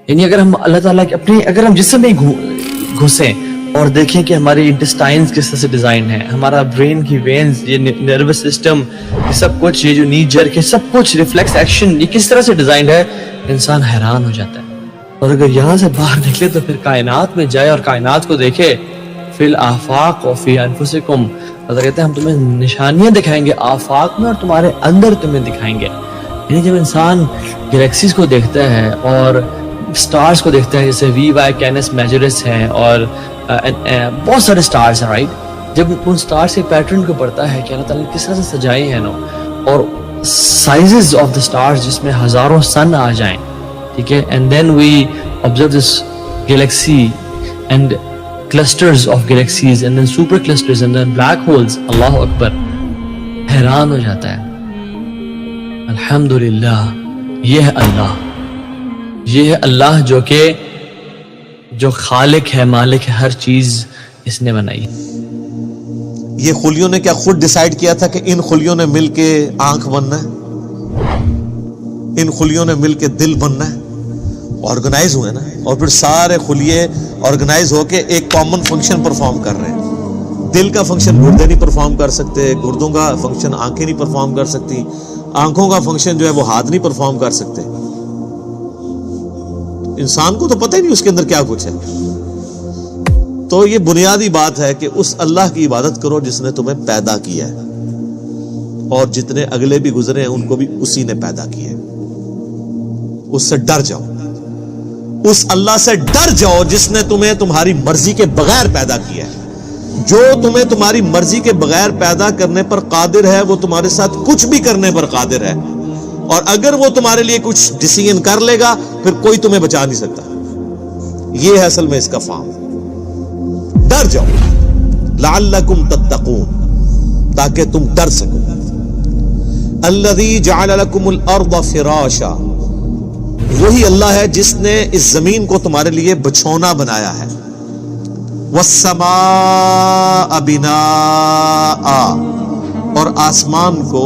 یعنی اگر ہم اللہ تعالیٰ کے اپنے اگر ہم جسم میں گھسیں اور دیکھیں کہ ہمارے انٹسٹائنز کس طرح سے ڈیزائن ہے، ہمارا برین کی وینز، یہ نروس سسٹم، یہ سب کچھ، یہ جو نی جرک ہے، سب کچھ ریفلیکس ایکشن، یہ کس طرح سے ڈیزائنڈ ہے، انسان حیران ہو جاتا ہے. اور اگر یہاں سے باہر نکلے تو پھر کائنات میں جائے اور کائنات کو دیکھے، فی الآفاق و فی انفسکم، اللہ کہتے ہیں ہم تمہیں نشانیاں دکھائیں گے آفاق میں اور تمہارے اندر تمہیں دکھائیں گے. یعنی جب انسان گلیکسیز کو دیکھتا ہے اور سٹارز کو دیکھتا ہے، جیسے وی وائی کینس میجرس ہیں اور بہت سارے سٹارز ہیں، رائٹ، جب ان سٹارز کے پیٹرن کو پڑھتا ہے کہ اللہ تعالیٰ نے کس طرح سے سجائے ہیں اور سائزز آف دا سٹارز جس میں ہزاروں سن آ جائیں، ٹھیک ہے، and then we observe this galaxy and clusters of galaxies and then super clusters and then black holes. اللہ اکبر، حیران ہو جاتا ہے. الحمدللہ، یہ ہے اللہ، یہ ہے اللہ جو خالق ہے، مالک ہے، ہر چیز اس نے بنائی. یہ خلیوں نے کیا خود ڈیسائیڈ کیا تھا کہ ان خلیوں نے مل کے آنکھ بننا ہے، ان خلیوں نے مل کے دل بننا ہے؟ آرگنائز ہوئے نا، اور پھر سارے خلیے آرگنائز ہو کے ایک کامن فنکشن پرفارم کر رہے ہیں. دل کا فنکشن گردے نہیں پرفارم کر سکتے، گردوں کا فنکشن آنکھیں نہیں پرفارم کر سکتی، آنکھوں کا فنکشن جو ہے وہ ہاتھ نہیں پرفارم کر سکتے. انسان کو تو پتہ ہی نہیں اس کے اندر کیا کچھ ہے. تو یہ بنیادی بات ہے کہ اس اللہ کی عبادت کرو جس نے تمہیں پیدا کیا ہے، اور جتنے اگلے بھی گزرے ہیں ان کو بھی اسی نے پیدا کیا ہے. اس سے ڈر جاؤ، اس اللہ سے ڈر جاؤ جس نے تمہیں تمہاری مرضی کے بغیر پیدا کیا ہے. جو تمہیں تمہاری مرضی کے بغیر پیدا کرنے پر قادر ہے وہ تمہارے ساتھ کچھ بھی کرنے پر قادر ہے، اور اگر وہ تمہارے لیے کچھ ڈیسیژن کر لے گا پھر کوئی تمہیں بچا نہیں سکتا. یہ ہے اصل میں اس کا فارم. ڈر جاؤ لعلکم تتقون، تاکہ تم ڈر سکو. الذی جعل لکم الارض فراشا، وہی اللہ ہے جس نے اس زمین کو تمہارے لیے بچھونا بنایا ہے. والسماء بناء، اور آسمان کو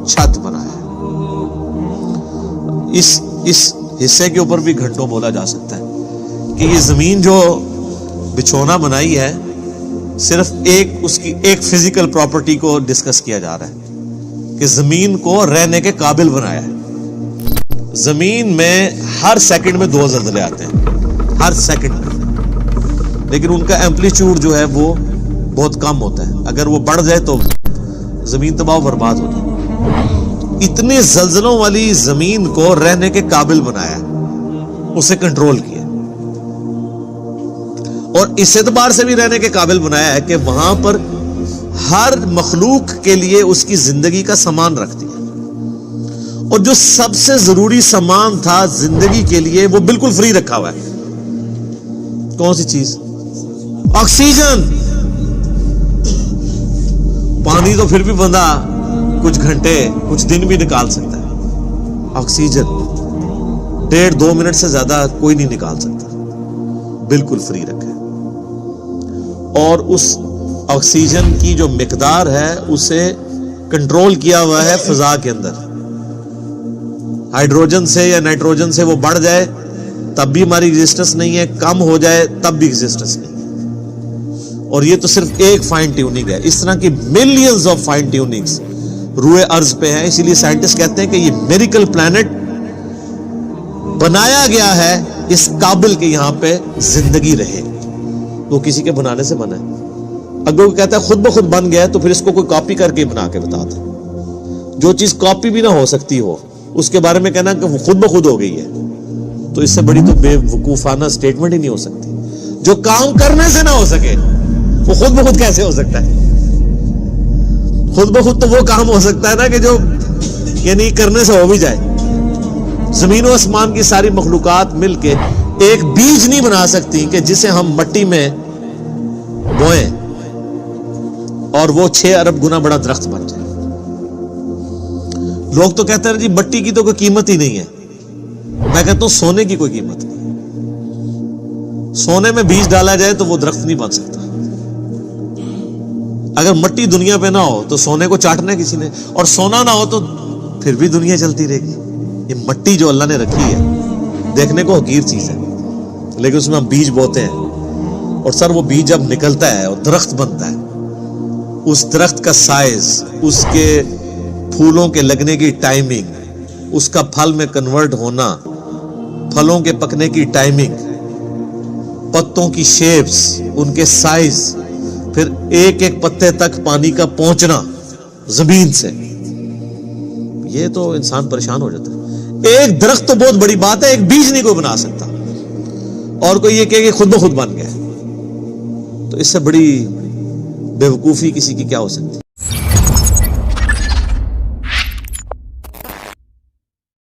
چھت بنایا ہے. اس حصے کے اوپر بھی گھنٹوں بولا جا سکتا ہے کہ یہ زمین جو بچھونا بنائی ہے، صرف اس کی ایک فزیکل پراپرٹی کو ڈسکس کیا جا رہا ہے کہ زمین کو رہنے کے قابل بنایا ہے. زمین میں ہر سیکنڈ میں 2 زلزلے آتے ہیں، ہر سیکنڈ میں، لیکن ان کا ایمپلیٹیوڈ جو ہے وہ بہت کم ہوتا ہے. اگر وہ بڑھ جائے تو زمین تباہ و برباد ہو جائے. اتنے زلزلوں والی زمین کو رہنے کے قابل بنایا، اسے کنٹرول کیا، اور اس اعتبار سے بھی رہنے کے قابل بنایا ہے کہ وہاں پر ہر مخلوق کے لیے اس کی زندگی کا سامان رکھ دیا. اور جو سب سے ضروری سامان تھا زندگی کے لیے وہ بالکل فری رکھا ہوا ہے. کون سی چیز؟ آکسیجن. پانی تو پھر بھی بندہ کچھ گھنٹے کچھ دن بھی نکال سکتا ہے، آکسیجن 1.5-2 منٹ سے زیادہ کوئی نہیں نکال سکتا. بالکل فری رکھا ہے. اور اس آکسیجن کی جو مقدار ہے اسے کنٹرول کیا ہوا ہے فضا کے اندر. ہائیڈروجن سے یا نائٹروجن سے وہ بڑھ جائے تب بھی ہماری ایگزسٹنس نہیں ہے، کم ہو جائے تب بھی ایگزسٹنس نہیں. اور یہ تو صرف ایک فائن ٹیوننگ ہے، اس طرح کی ملینز آف فائن ٹیوننگز روئے ارض پہ ہیں. اسی لیے سائنٹسٹ کہتے ہیں کہ یہ میریکل پلانٹ بنایا گیا ہے اس قابل کہ یہاں پہ زندگی رہے. وہ کسی کے بنانے سے بنا ہے. اگر وہ کہتا ہے خود بخود بن گیا ہے تو پھر اس کو کوئی کاپی کر کے بنا کے بتا دے. جو چیز کاپی بھی نہ ہو سکتی ہو اس کے بارے میں کہنا کہ وہ خود بخود ہو گئی ہے، تو اس سے بڑی تو بے وقوفانہ سٹیٹمنٹ ہی نہیں ہو سکتی. جو کام کرنے سے نہ ہو سکے وہ خود بخود کیسے ہو سکتا ہے؟ خود بخود تو وہ کام ہو سکتا ہے نا کہ جو یعنی کرنے سے ہو بھی جائے. زمین و آسمان کی ساری مخلوقات مل کے ایک بیج نہیں بنا سکتی کہ جسے ہم مٹی میں بوئیں اور وہ 6 ارب گنا بڑا درخت بن جائے. لوگ تو کہتے ہیں جی مٹی کی تو کوئی قیمت ہی نہیں ہے. میں کہتا ہوں سونے کی کوئی قیمت نہیں. سونے میں بیج ڈالا جائے تو وہ درخت نہیں بن سکتا. اگر مٹی دنیا پہ نہ ہو تو سونے کو چاٹنا ہے کسی نے، اور سونا نہ ہو تو پھر بھی دنیا چلتی رہے گی. یہ مٹی جو اللہ نے رکھی ہے دیکھنے کو حقیر چیز ہے. لیکن اس میں ہم بیج بوتے ہیں اور سر وہ بیج جب نکلتا ہے اور درخت بنتا ہے، اس درخت کا سائز، اس کے پھولوں کے لگنے کی ٹائمنگ، اس کا پھل میں کنورٹ ہونا، پھلوں کے پکنے کی ٹائمنگ، پتوں کی شیپس، ان کے سائز، پھر ایک ایک پتے تک پانی کا پہنچنا زمین سے، یہ تو انسان پریشان ہو جاتا ہے۔ ایک درخت تو بہت بڑی بات ہے، ایک بیج نہیں کوئی بنا سکتا، اور کوئی یہ کہ خود بخود بن گیا، تو اس سے بڑی بے وقوفی کسی کی کیا ہو سکتی؟